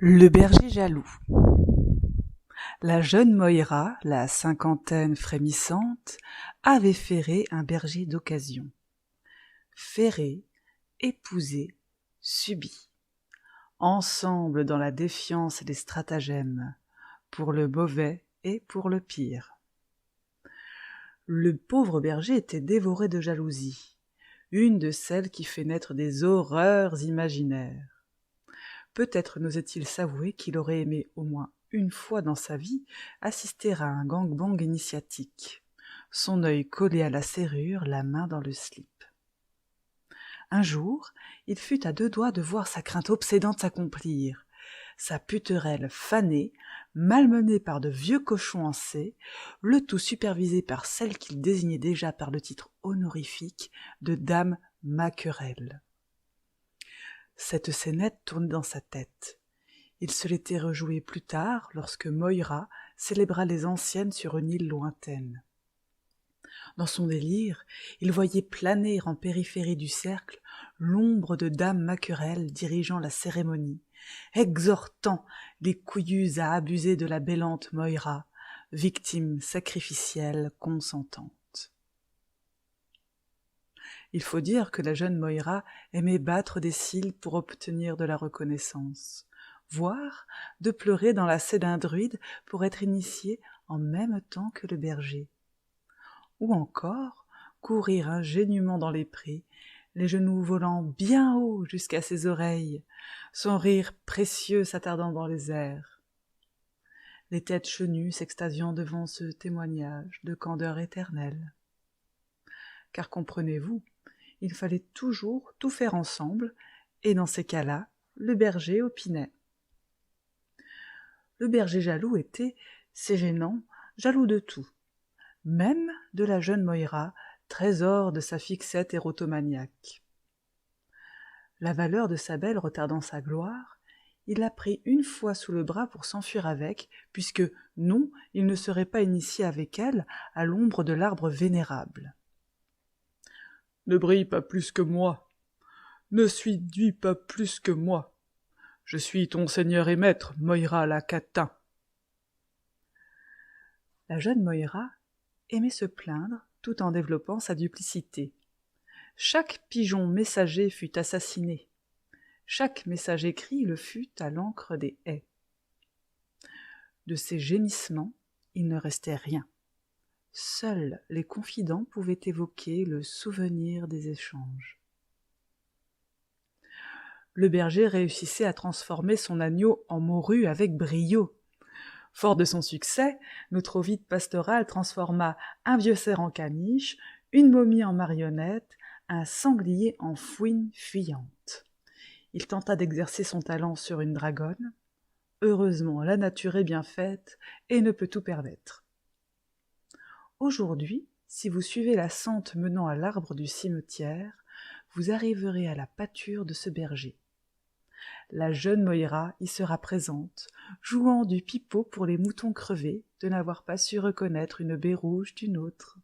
Le berger jaloux. La jeune Moïra, la cinquantaine frémissante, avait ferré un berger d'occasion. Ferré, épousé, subi. Ensemble dans la défiance et les stratagèmes, pour le mauvais et pour le pire. Le pauvre berger était dévoré de jalousie, une de celles qui fait naître des horreurs imaginaires. Peut-être n'osait-il s'avouer qu'il aurait aimé au moins une fois dans sa vie assister à un gangbang initiatique, son œil collé à la serrure, la main dans le slip. Un jour, il fut à deux doigts de voir sa crainte obsédante s'accomplir, sa puterelle fanée, malmenée par de vieux cochons en C, le tout supervisé par celle qu'il désignait déjà par le titre honorifique de Dame Maquerelle. Cette scénette tournait dans sa tête. Il se l'était rejouée plus tard, lorsque Moïra célébra les anciennes sur une île lointaine. Dans son délire, il voyait planer en périphérie du cercle l'ombre de Dame Maquerelle dirigeant la cérémonie, exhortant les couillus à abuser de la bêlante Moïra, victime sacrificielle consentante. Il faut dire que la jeune Moïra aimait battre des cils pour obtenir de la reconnaissance, voire de pleurer dans la sée d'un druide pour être initiée en même temps que le berger. Ou encore courir ingénument dans les prés, les genoux volant bien haut jusqu'à ses oreilles, son rire précieux s'attardant dans les airs. Les têtes chenues s'extasiant devant ce témoignage de candeur éternelle. Car comprenez-vous, il fallait toujours tout faire ensemble, et dans ces cas-là, le berger opinait. Le berger jaloux était, c'est gênant, jaloux de tout, même de la jeune Moïra, trésor de sa fixette érotomaniaque. La valeur de sa belle retardant sa gloire, il la prit une fois sous le bras pour s'enfuir avec, puisque, non, il ne serait pas initié avec elle à l'ombre de l'arbre vénérable. Ne brille pas plus que moi, ne séduis pas plus que moi. Je suis ton seigneur et maître, Moïra la catin. La jeune Moïra aimait se plaindre tout en développant sa duplicité. Chaque pigeon messager fut assassiné. Chaque message écrit le fut à l'encre des haies. De ces gémissements, il ne restait rien. Seuls les confidents pouvaient évoquer le souvenir des échanges. Le berger réussissait à transformer son agneau en morue avec brio. Fort de son succès, notre Ovide pastoral transforma un vieux cerf en caniche, une momie en marionnette, un sanglier en fouine fuyante. Il tenta d'exercer son talent sur une dragonne. Heureusement, la nature est bien faite et ne peut tout permettre. Aujourd'hui, si vous suivez la sente menant à l'arbre du cimetière, vous arriverez à la pâture de ce berger. La jeune Moïra y sera présente, jouant du pipeau pour les moutons crevés de n'avoir pas su reconnaître une baie rouge d'une autre.